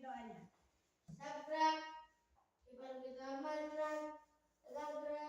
doanya. Sabrak, iman kita manran, sabrak.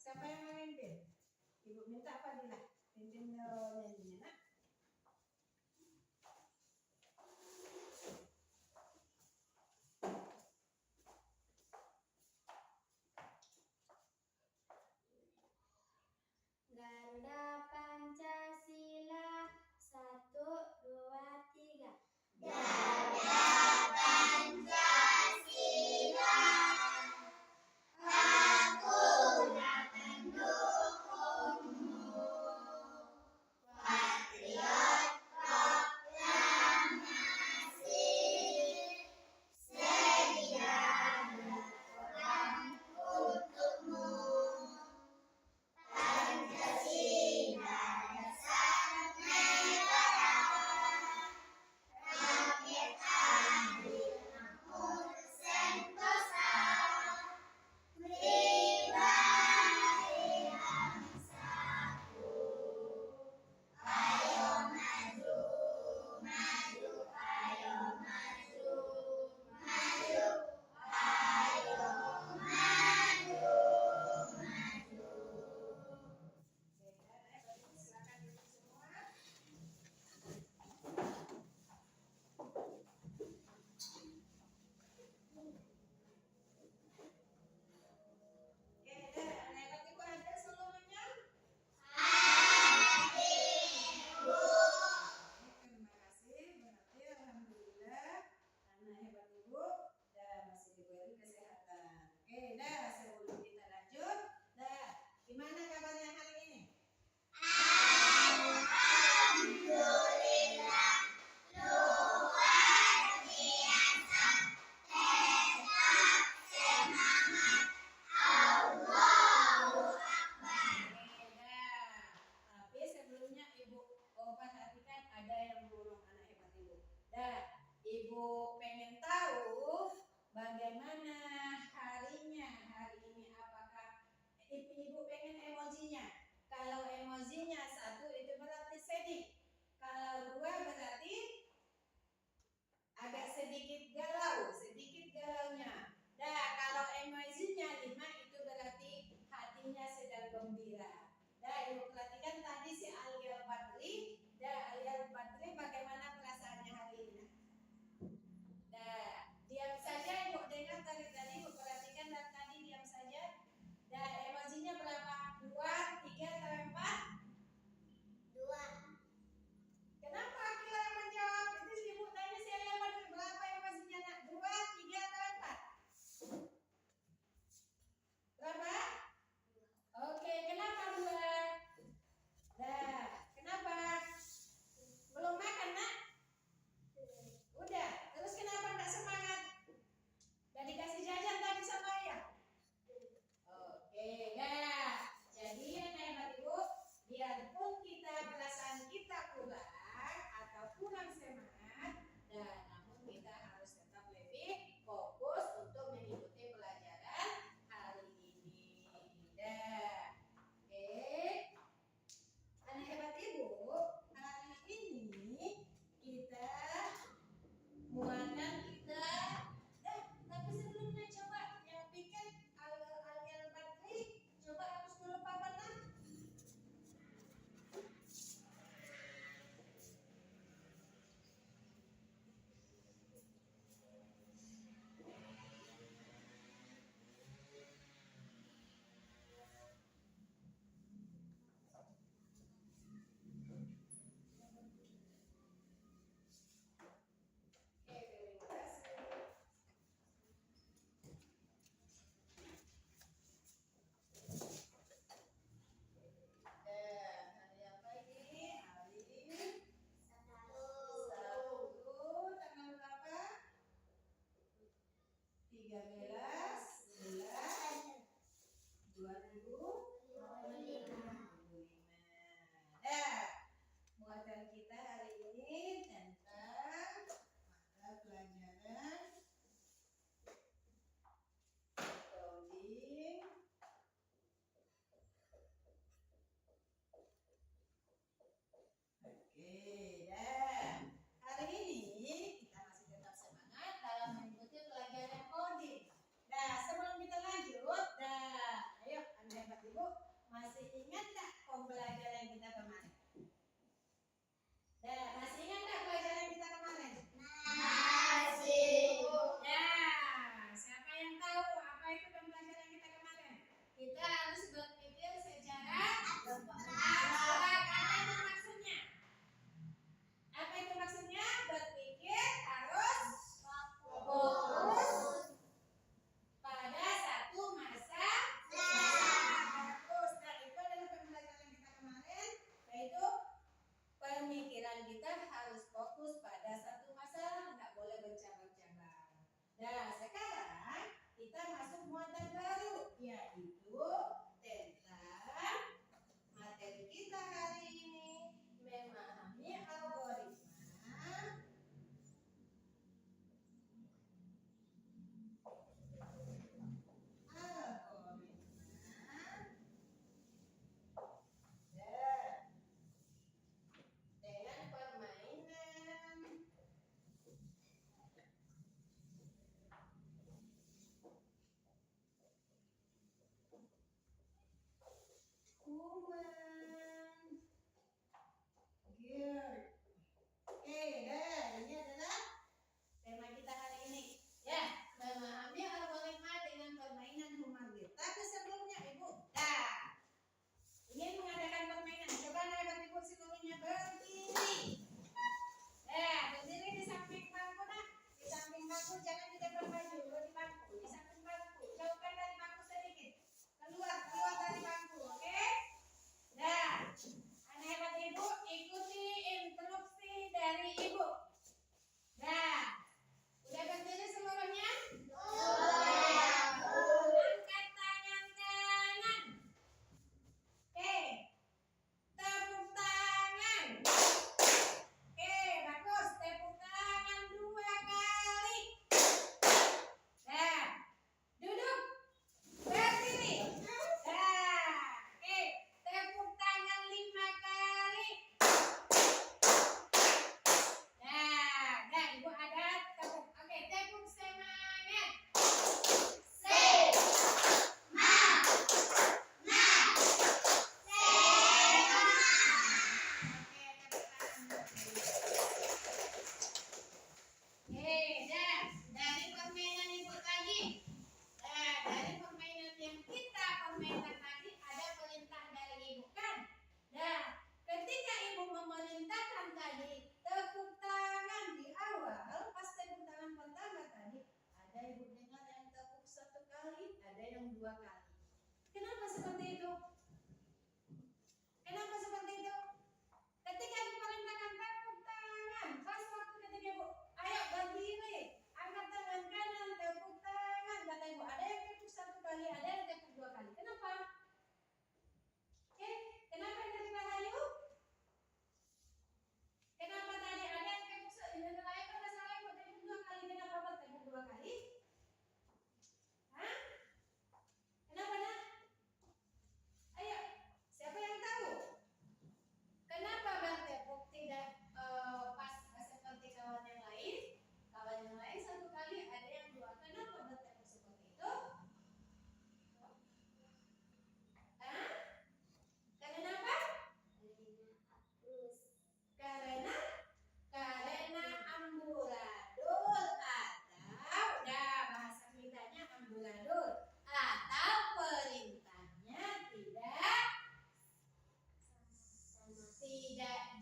Siapa yang memimpin? Ibu minta Fadilah pimpin nyanyinya, nak. Garuda Pancasila 1, 2, 3. Garuda Pancasila, aku mendukungmu. kita masuk muatan baru, yaitu tentang materi kita hari ini, memahami algoritma dengan permainan. Kuman, gear. Oke, dah. Ini adalah tema kita hari ini. Ya, memahami algoritma dengan permainan human gear. Tapi sebelumnya, Ibu, ingin mengadakan permainan. Coba anak Ibu seluruhnya berdiri. Berdiri di samping bangku, nak. Di samping bangku, jangan di depan baju, di bangku. Di samping bangku. Jauhkan dari bangku sedikit. Keluar dari bangku, oke? Anak hebat Ibu, ikuti instruksi dari Ibu. Udah berdiri seluruhnya? Angkat tangan kanan. Oke. Tepuk tangan. Oke, bagus. Tepuk tangan 2 kali. Duduk. Berdiri. Oke, tepuk tangan 5 kali. Ibu ada tepuk. Oke, tepuk semangat. Dari permainan Ibu tadi. Dari permainan yang kita permainan tadi ada perintah dari Ibu kan? Ketika Ibu memerintahkan tadi tepuk tangan di awal, pas tepuk tangan pertama tadi, ada Ibu dengar yang tepuk 1 kali, ada yang 2 kali. Kenapa seperti itu? Kenapa seperti itu? Ketika Ibu perintahkan tepuk tangan, pas waktu ketika Ibu, ayo berdiri, angkat tangan kanan, tepuk tangan, kata Ibu, ada yang tepuk 1 kali, ada yang tepuk 2 kali. Kenapa? Kenapa yang tepuk Rahayu? Kenapa tadi ada yang tepuk yang lain pada salah Ibu tepuk 2 kali, kenapa Bapak tepuk 2 kali? Kenapa nak? Ayo, siapa yang tahu? Kenapa bertepuk tidak pas seperti kawan yang lain? Kawan yang lain 1 kali, ada yang 2. Kenapa bertepuk seperti itu? Kenapa? Karena amburadul atau bahasa kitanya amburadul atau perintahnya tidak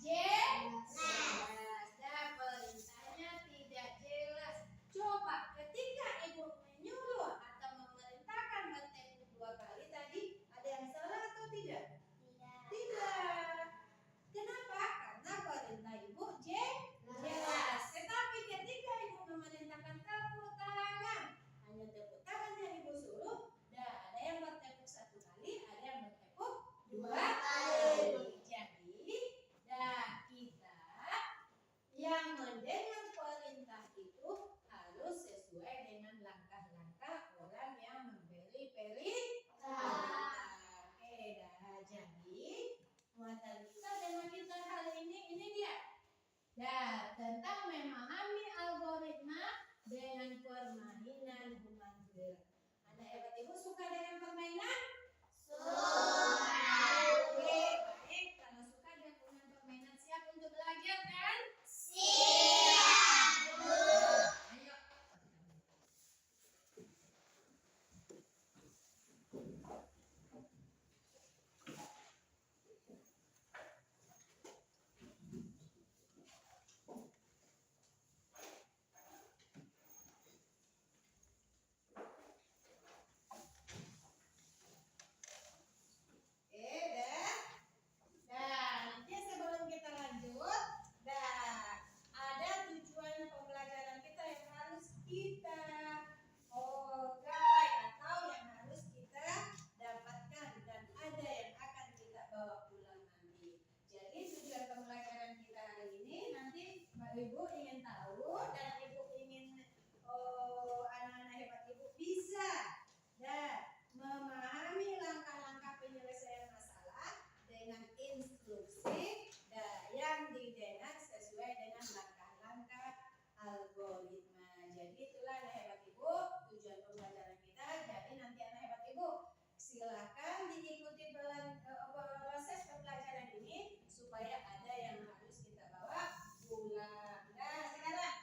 jelas. Perintahnya tidak jelas. Coba ketika Ibu menyuruh atau memerintahkan bertepuk 2 kali tadi, ada yang salah atau tidak? Tidak. Kenapa? Karena perintah Ibu jelas. Tetapi ketika Ibu memerintahkan tepuk tangan, hanya tepuk tangan yang Ibu suruh, ada yang bertepuk 1 kali, ada yang bertepuk 2 kali. Jadi, kita yang mendengar perintah itu harus sesuai dengan langkah-langkah orang yang memberi perintah. Jadi muatan kita tema kita hari ini dia. Tentang memahami algoritma dengan permainan human gear. Anak hebat Ibu suka dengan permainan? Oke, baik. Kalau suka dengan permainan, siap untuk belajar kan? Siap. Ayo. ibu ingin tahu dan ibu ingin anak-anak hebat ibu bisa dan memahami langkah-langkah penyelesaian masalah dengan instruksi yang didengar sesuai dengan langkah-langkah algoritma. Jadi itulah anak hebat ibu tujuan pembelajaran kita. Jadi nanti anak hebat ibu silakan diikuti proses pembelajaran ini supaya ada yang harus kita bawa pulang. Nah sekarang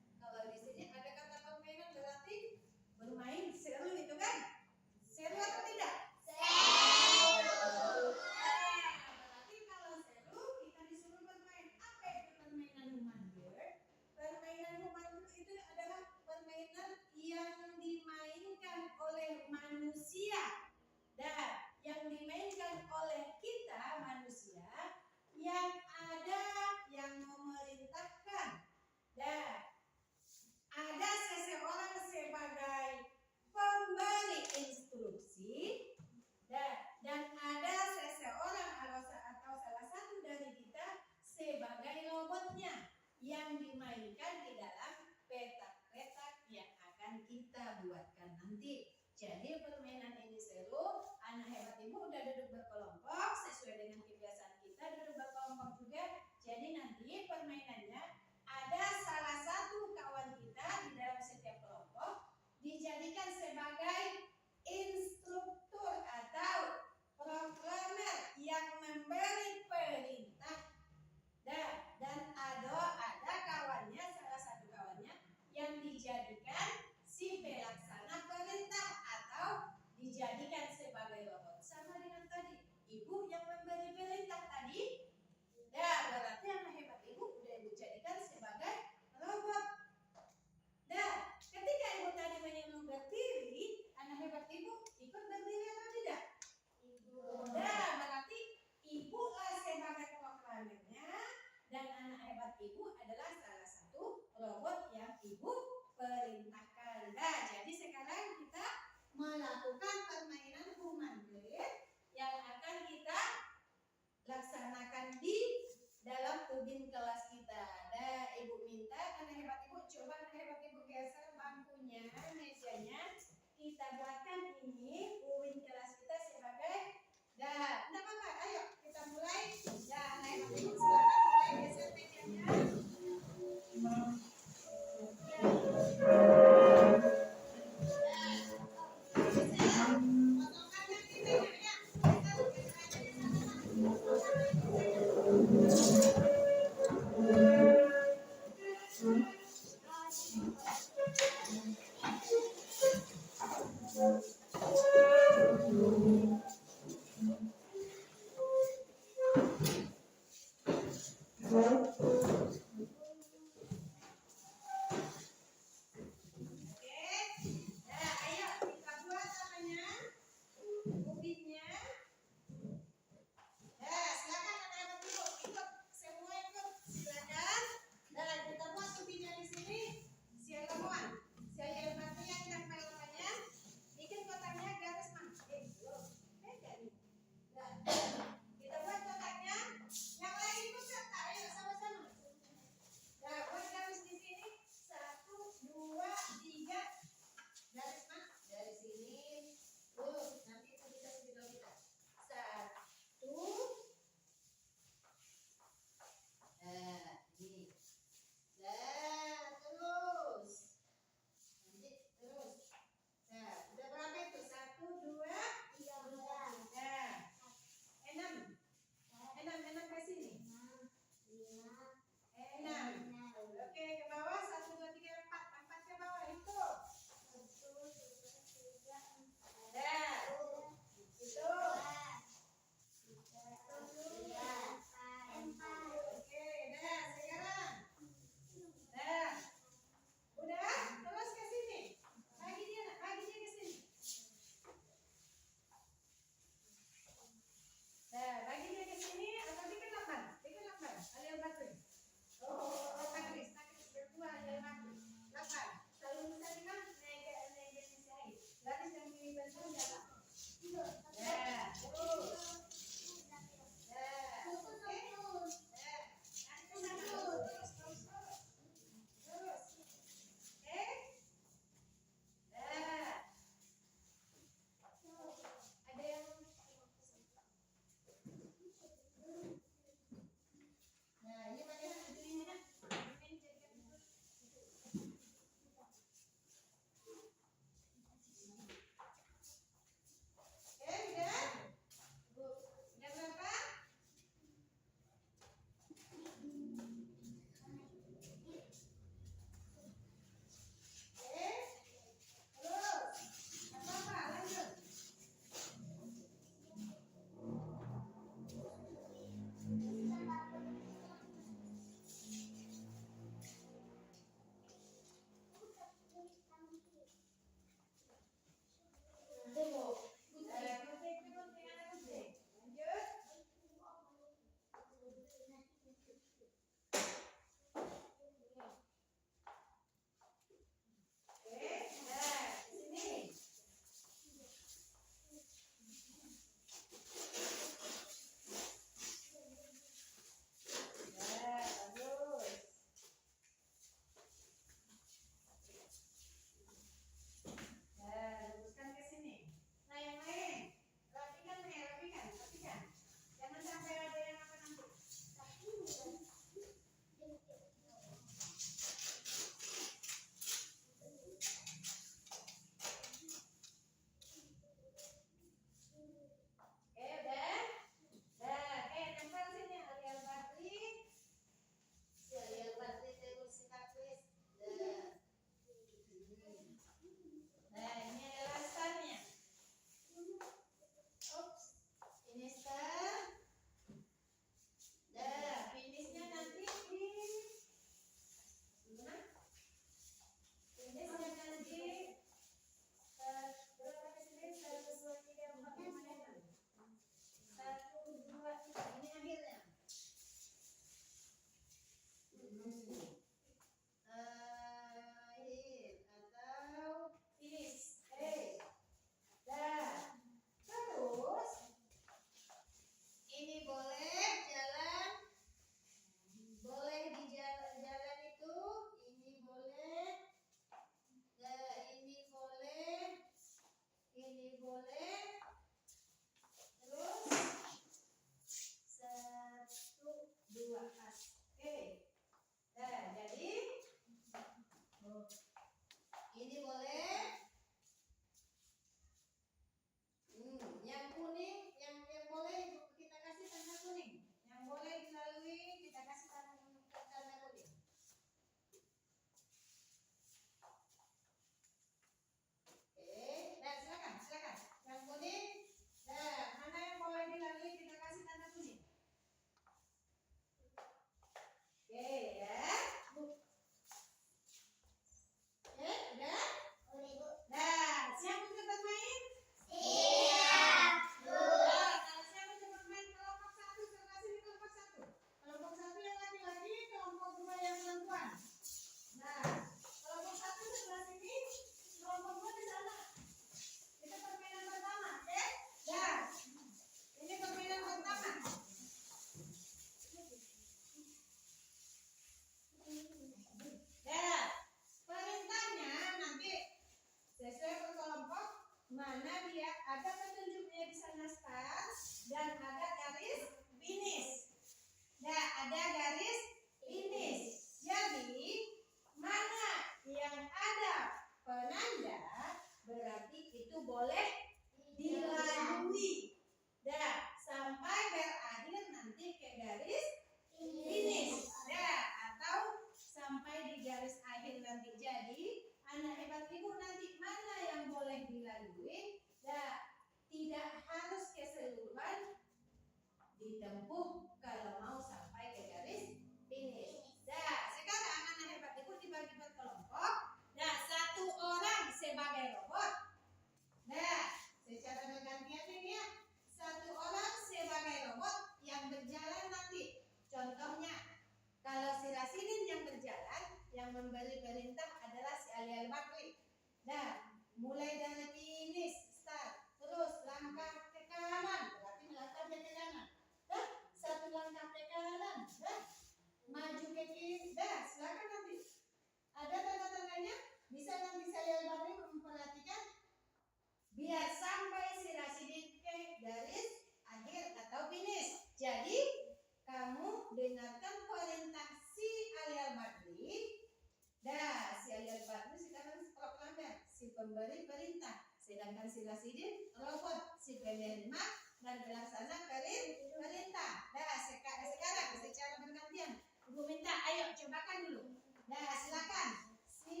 Sedangkan si Rasidin robot, si penerima dan pelaksana perintah. Nah, sekarang secara bergantian. Ibu minta, ayo cobakan dulu. Nah, silakan. Si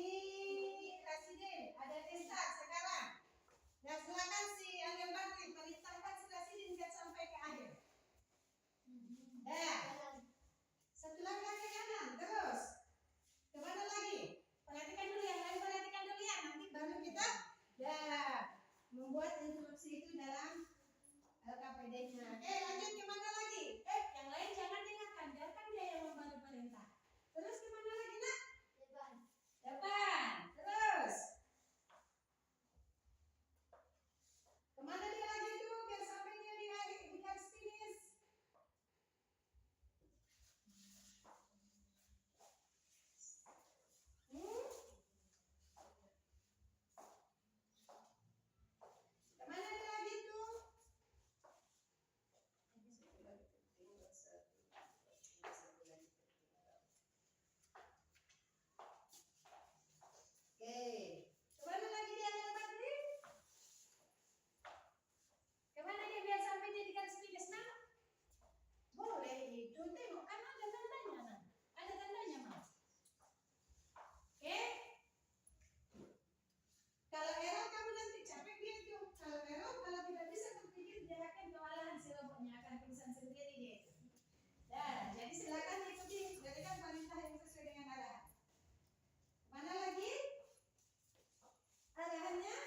Rasidin ada testa sekarang. Nah, silakan si Alia Bakri perintahkan si Rasidin sampai ke akhir. Nah, satu langkah ke kanan, terus kemana lagi? Perhatikan dulu yang lain, perhatikan dulu ya. Nanti baru kita membuat instruksi itu dalam LKPD-nya. Oke, lanjut kemana lagi? Yang lain jangan dengarkan, biarkan dia yang membantu perintah. Terus kemana lagi nak? Depan. Terus kemana dia lagi tuh? Biar sampai dia di garis finish. Kemana dia lagi tuh? Oke, kemana lagi dia Alia Bakri? Kemana dia biar sampai dia di garis finish nak? Boleh itu, tengok kan ada tandanya nak. Ada tandanya mas. Oke? Kalau error kamu nanti capek dia itu. Kalau error, kalau tidak bisa berpikir dia akan kewalahan si robotnya akan pingsan sendiri dia. Dan jadi silakan ikuti, berikan perintah yang sesuai dengan arahan. Mana lagi? Arahannya?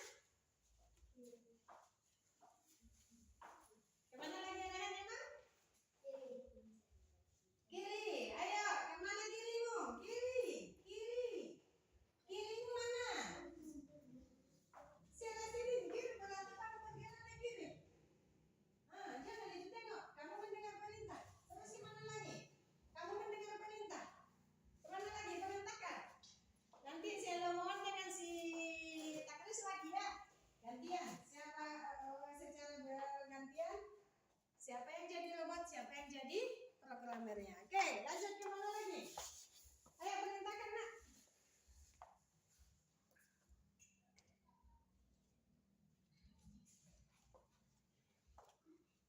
Kemana lagi arahannya mak? Kiri. Ayo, kemana kirimu? Kiri. Kirimu mana? Siapa sini? Kiri, berarti kamu berjalan ke kiri. Jangan itu tengok. Kamu mendengar perintah. Terus kemana lagi? Kamu mendengar perintah. Kemana lagi? Perintahkan. Nanti saya mohon dengan si Takris lagi ya. Gantian. Siapa secara bergantian? Siapa yang jadi robot? Siapa yang jadi programmernya? Oke, lanjut kemana lagi? Ayo perintahkan nak.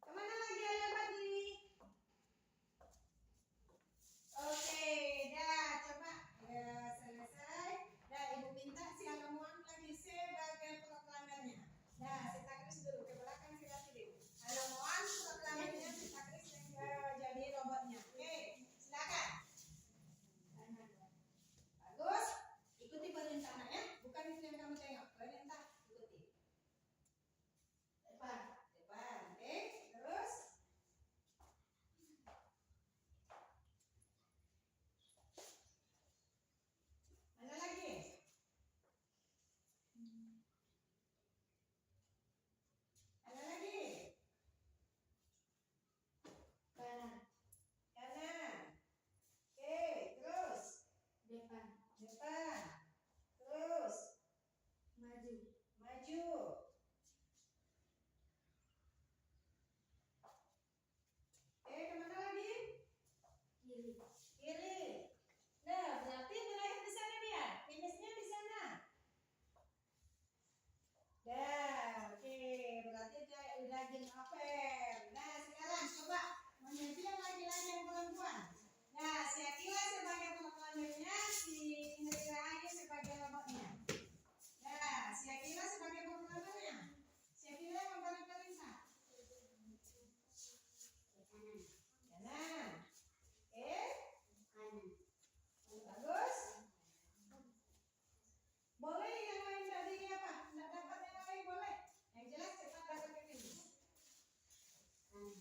Kemana lagi Alia Bakri? Oke, dah coba selesai. Dah ibu minta si Alamuan lagi sebagai programmernya. Dah si Takris dulu ke belakang si Rasidin. Alamuan programmernya si Takris yang jadi robotnya. Oke, silakan. Bagus. Ikuti perintah nak ya. Bukan itu yang kamu tengok. Perintah ikuti. Depan. Oke, terus. Mana lagi? Ada lagi? Kanan. Oke, terus. Depan. Terus. Maju. Kemana lagi? Kiri. Nah, berarti berakhir di sana dia. Finishnya di sana. Dah, oke. Berarti dia udah game over. Nah, sekarang coba menyusul yang laki-laki yang perempuan. Nah, si Akila sebagai programmernya, si Indri Rahayu sebagai robotnya. Nah, si Akila sebagai programmernya. Si Akila memberi perintah. Kanan. Kanan. Bagus. Boleh yang lain tadi apa? Tidak dapat yang lain boleh. Yang jelas cepat dapat ke sini. Kanan.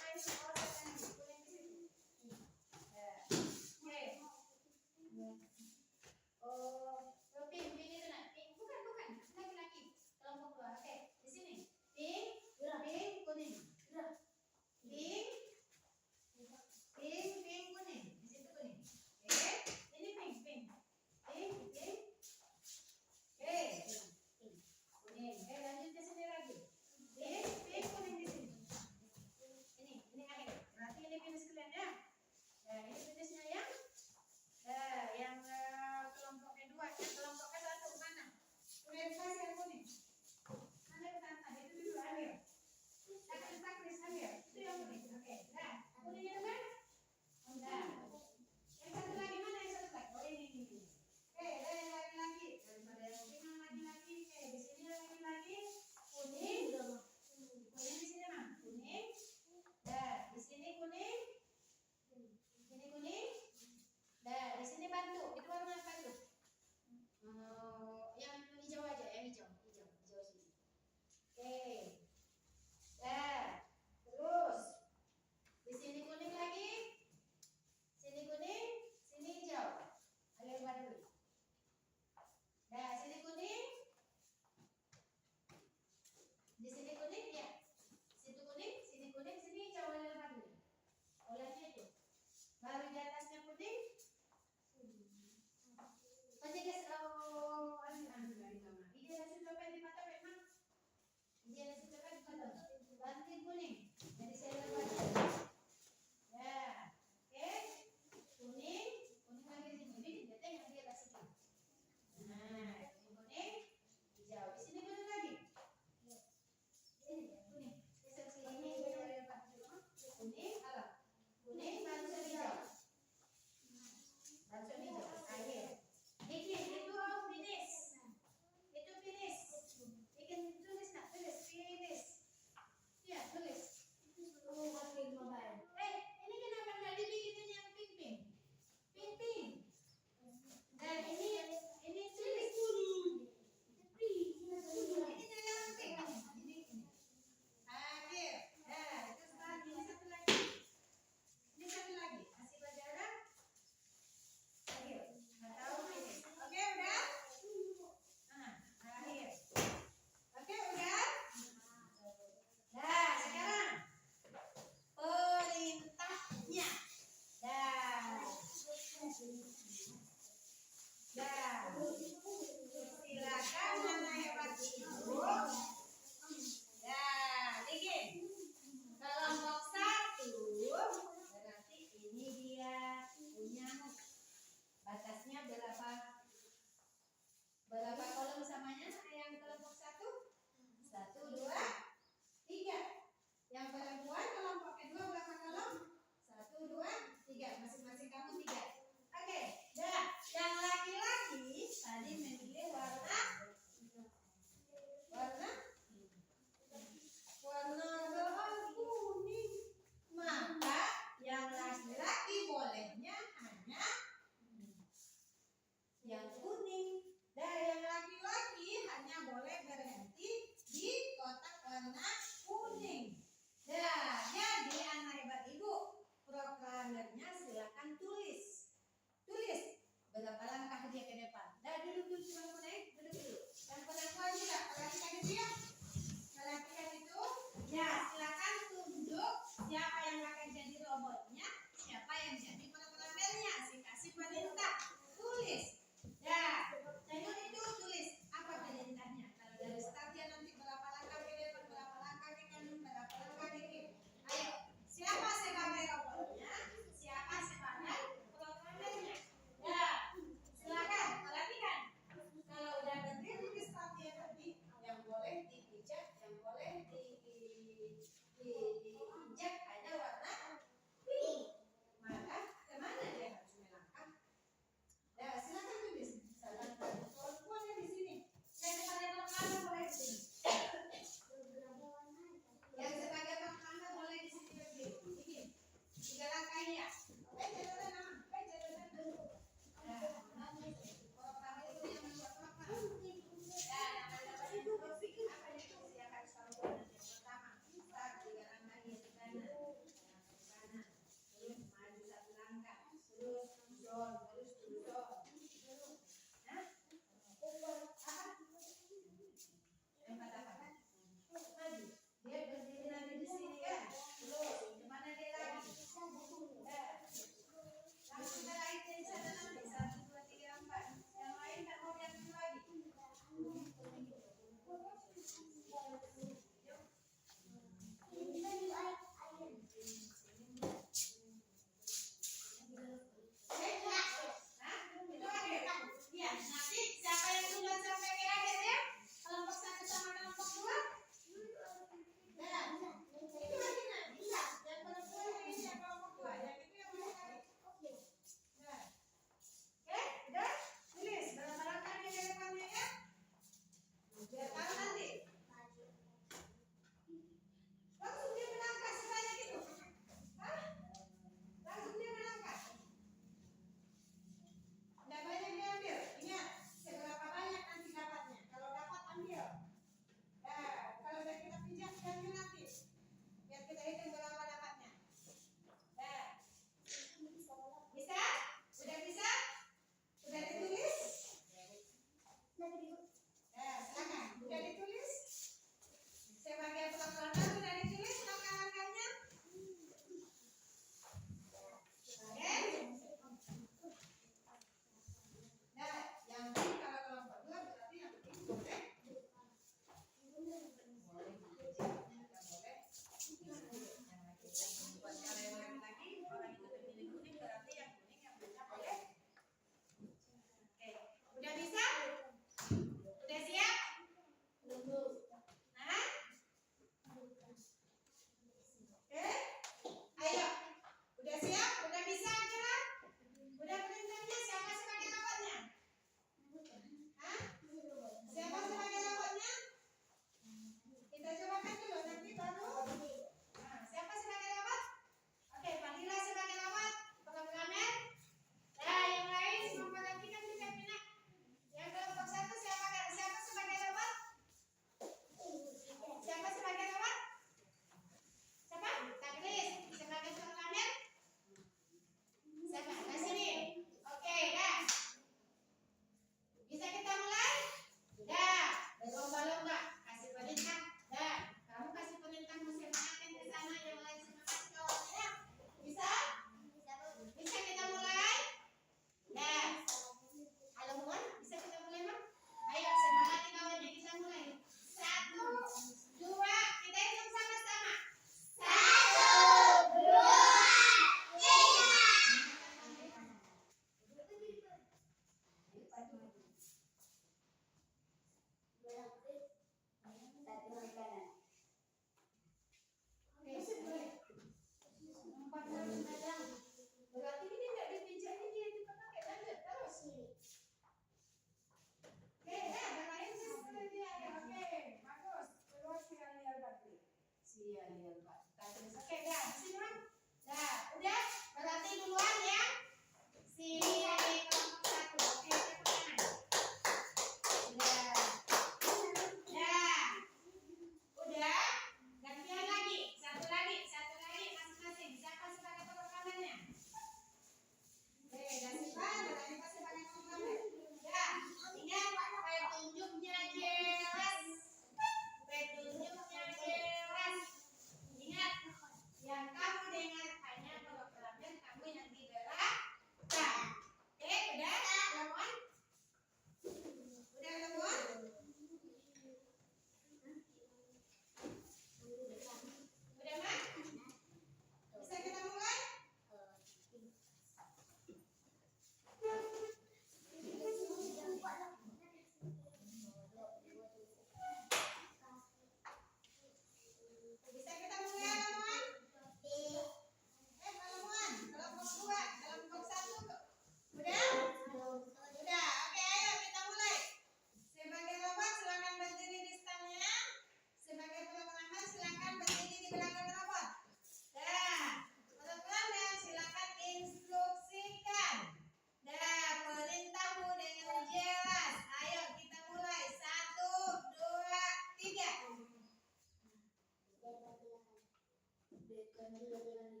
Depan juga bilang maju.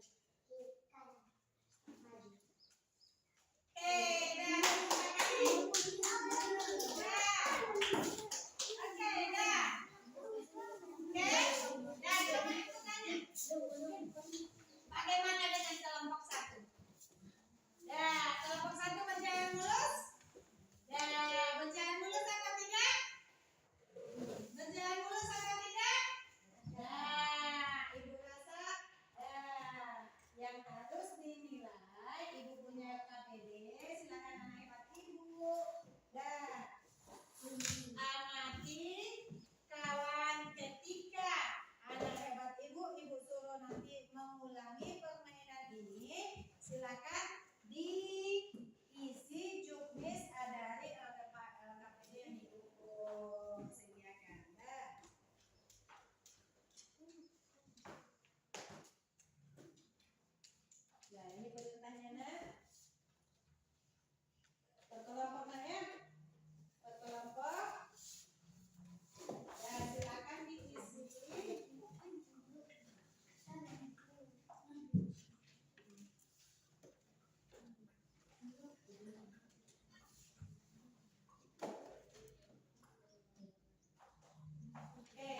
Dah. Oke, dah. Coba aku tanya. Bagaimana dengan kelompok 1? Kelompok 1 berjalan mulus? Berjalan mulus atau tidak? Berjalan mulus atau tidak? Ibu rasa yang harus dinilai, ibu punya KPD, silakan anak hebat ibu. Amati kawan ketiga. Anak hebat ibu, ibu suruh nanti mengulangi permainan ini. Silakan diisi juknis dari KPD yang ibu sediakan. Ini perintahnya nak. Berkelompok nak ya. Berkelompok. Silakan diisi. Oke.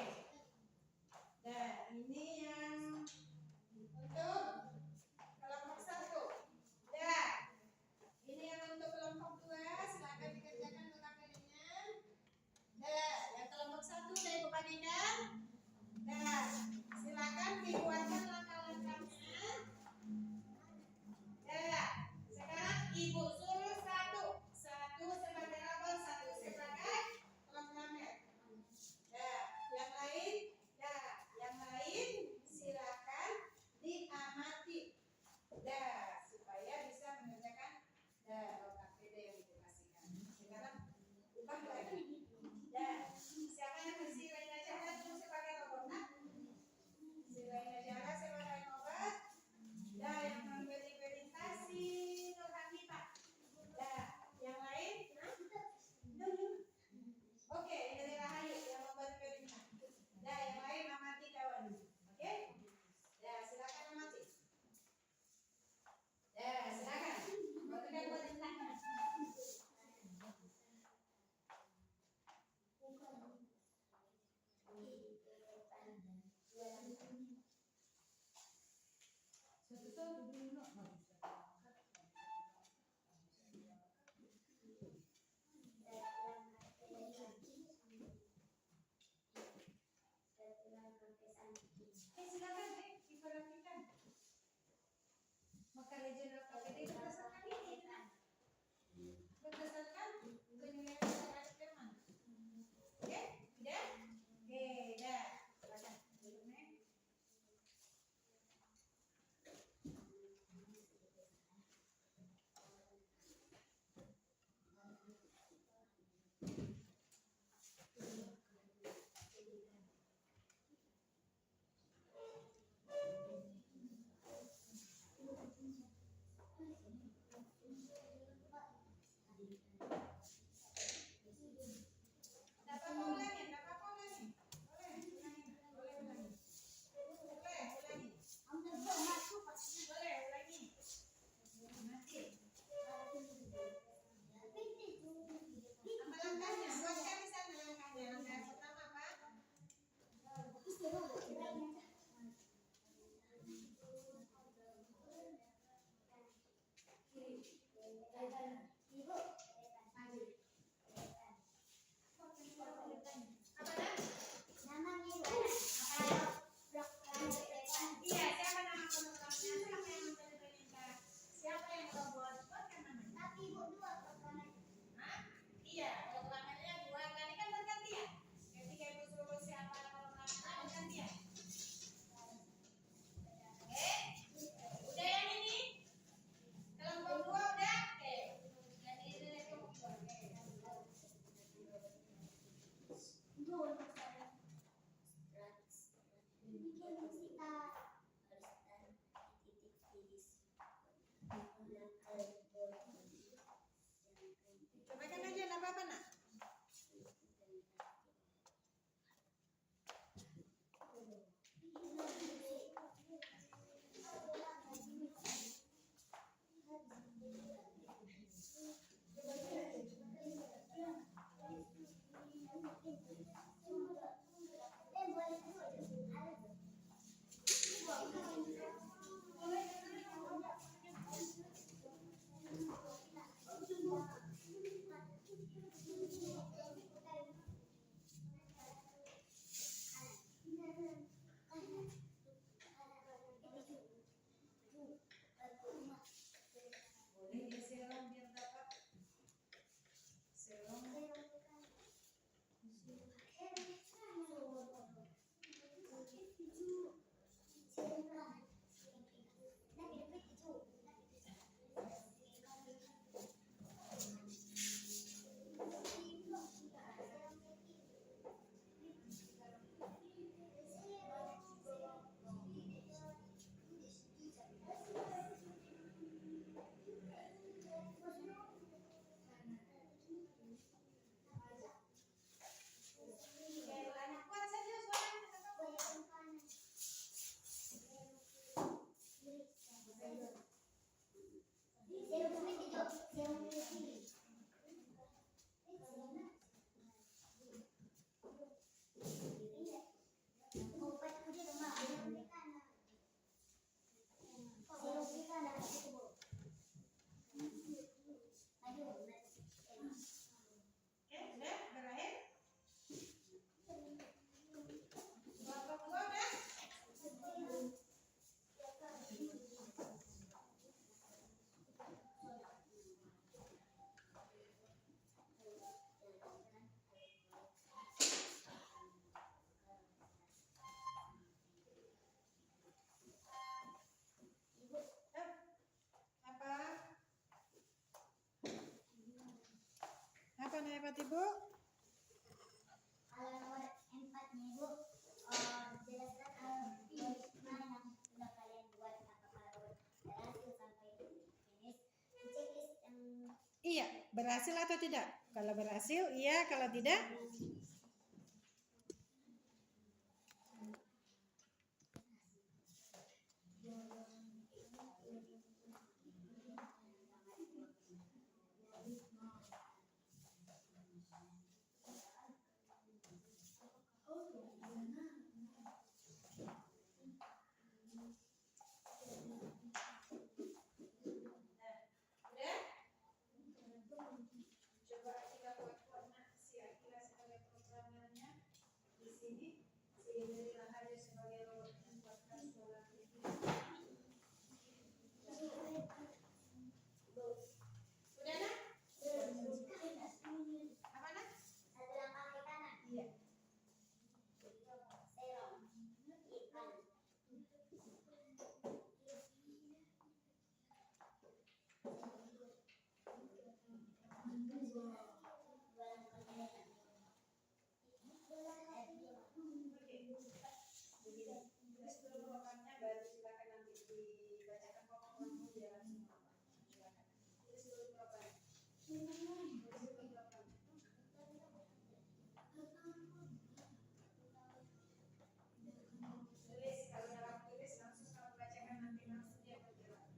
Ini yang untuk kelompok 1. Ini yang untuk kelompok 2. Silakan dikerjakan ke KPD-nya. Yang kelompok 1 udah ibu bagikan. Silakan dibuatkan langkah-langkahnya. Sekarang ibu suruh satu sebagai label, 1 sebagai pengamer. Yang lain silakan diamati. Supaya bisa mengerjakan KPD yang dikasihkan. Sekarang ubah lagi. Siapa yang mesti Raina Jahla dulu sebagai robot? Si Raina Jahla sebagai robot. Yang memverifikasi Nur Hanifah. Yang lain? Oke, ini Rahayu yang membuat perintah. Yang lain amati kawan. Oke? Silakan amati. Silakan. Buatkan perintahnya. Silakan diperhatikan. Maka regional KPD berdasarkan ini. Berdasarkan penilaian terhadap teman. Oke? Tidak? Oke, dah. Silakan. Duduk, Neng. jawaban hebat Ibu? Kalau nomor 4 nih Bu, jelaskan algoritma yang sudah kalian buat. Apakah berhasil sampai finish? Checklist yang Iya, berhasil atau tidak? Kalau berhasil, iya. Kalau tidak, Udah? Coba kita buat koordinasi Akila sebagai programmernya di sini. Si Indri Rahayu sebagai robotnya buatkan sekolah ini. Udah nak? Apa nak? satu langkah ke kanan. Iya. Serong, ikan. Dua langkah ke depan. Tulis dulu programnya baru silakan nanti dibacakan pokok-pokoknya biar langsung apa. Silakan. Tulis dulu programnya. Tulis dulu programnya. Tulis, kalau udah kamu tulis langsung kamu bacakan nanti langsung dia bergerak.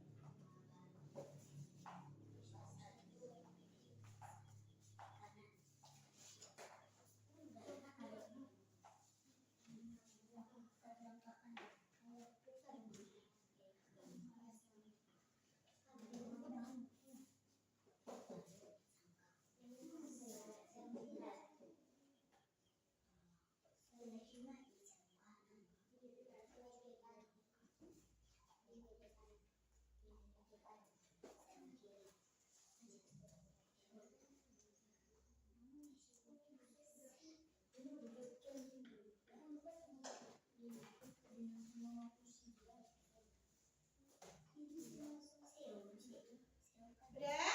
Udah?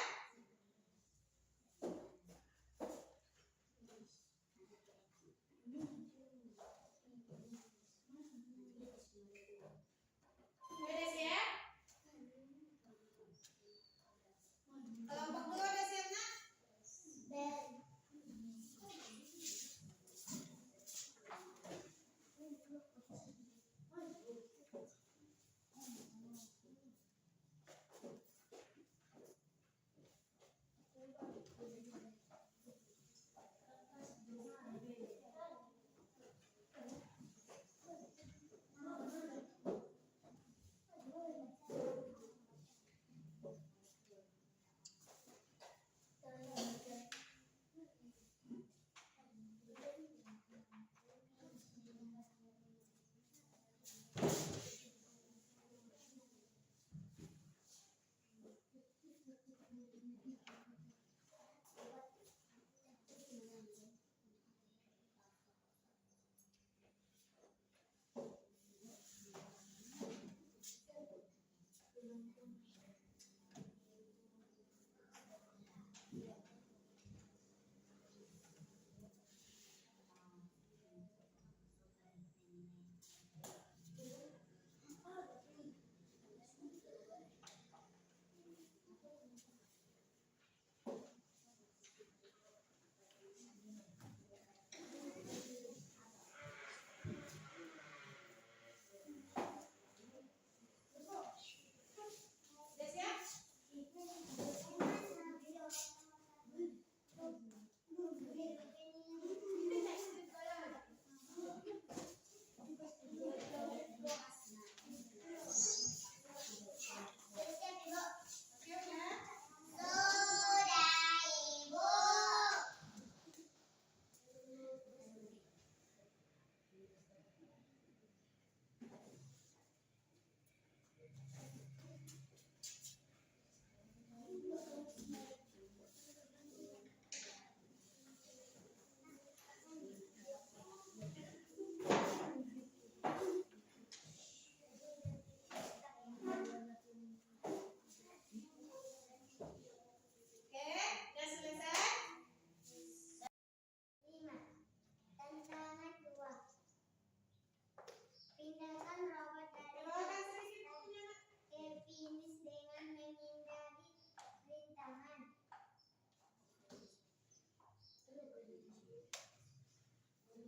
Udah siap? Kelompok 2 udah siap nak?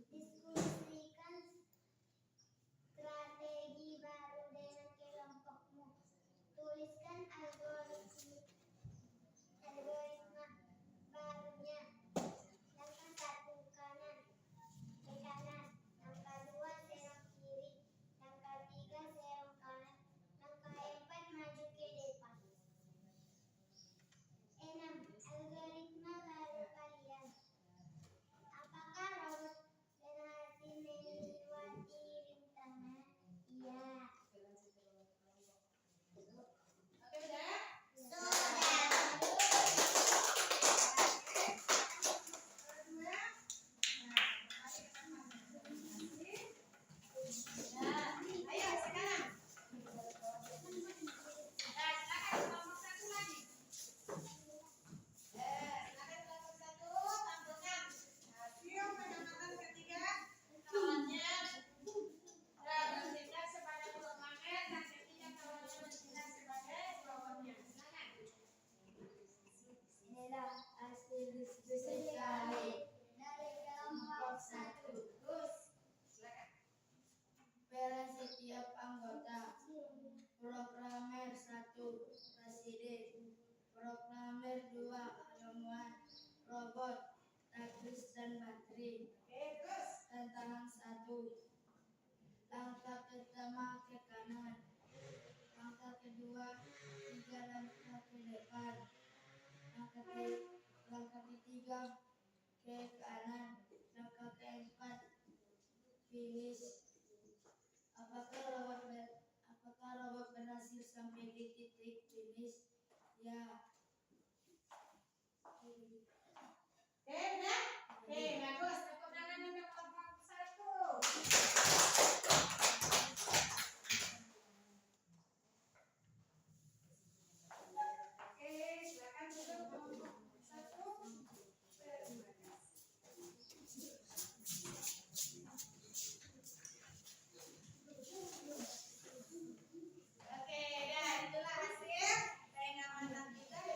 Diskusikan strategi baru dengan kelompokmu. Tuliskan algoritma barunya. Langkah 1 kanan, ke kanan. Langkah 2 serong kiri. Langkah 3 serong kanan. Langkah 4 maju ke depan. 6. Algoritma baru kalian. Apakah robot berhasil melewati rintangan? Iya. Oke, udah? Ayo sekarang. Silakan kelompok 1 lagi. Silakan kelompok 1 tampilkan hasil pengamatan ketiga kawannya bertindak sebagai pemamer dan ketiga kawannya bertindak sebagai robotnya. Silakan. Inilah hasil diskusi kami dari kelompok 1. Terus silakan. Peran setiap anggota. Programmer 1, presiden. Programmer 2, ilmuwan. Robot, taktis dan baterai. Oke, terus. Tantangan 1. Langkah pertama ke kanan. Langkah kedua 3 langkah ke depan. Langkah ketiga ke kanan. Langkah keempat finish. Apakah robot berhasil sampai di titik finish? Ya. Oke, udah? Oke, bagus. Tepuk tangan untuk kelompok 1. Oke, silakan duduk kelompok 1. Terima kasih. Oke, dan itulah hasil pengamatan kita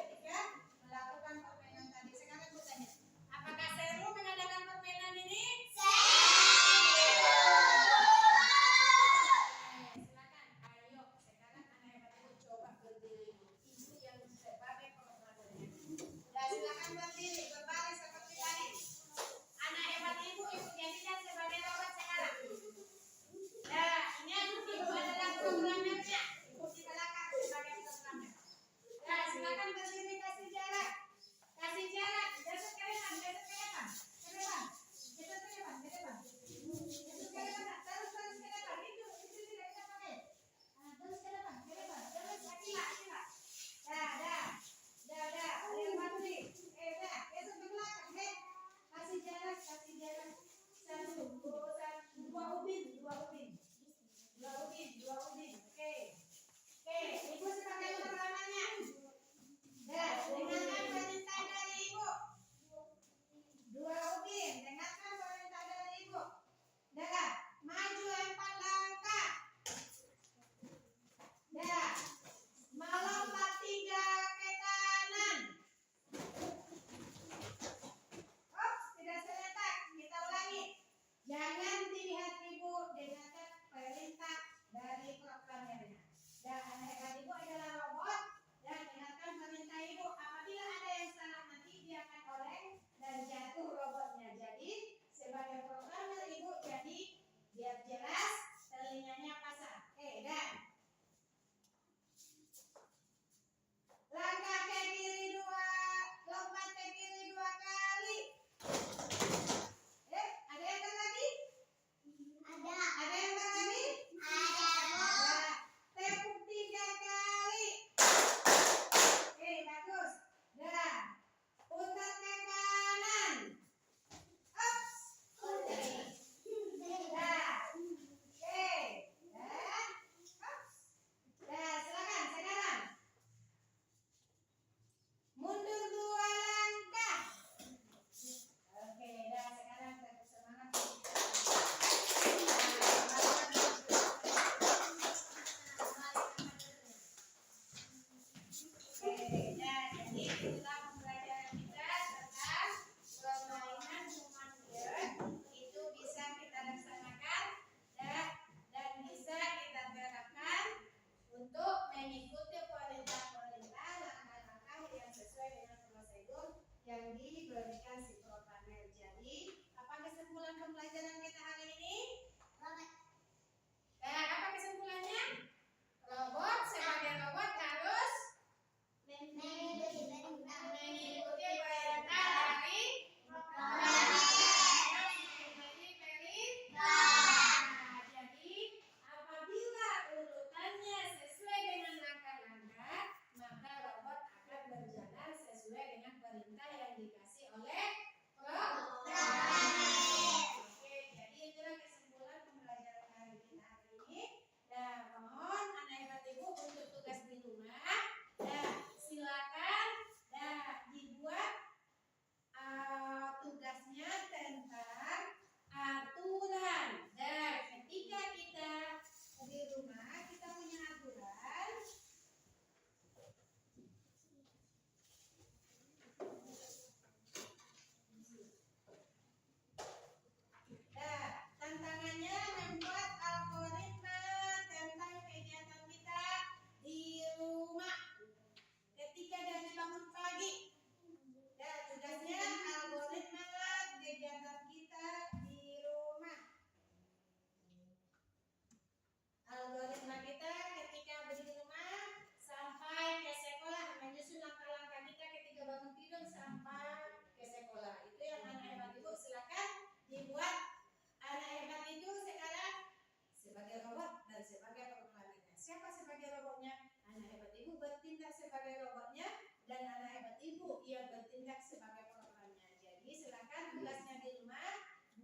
sebagai programmernya. Siapa sebagai robotnya? Anak hebat ibu bertindak sebagai robotnya dan anak hebat ibu ia bertindak sebagai programnya. Jadi silakan tugasnya di rumah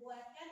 buatkan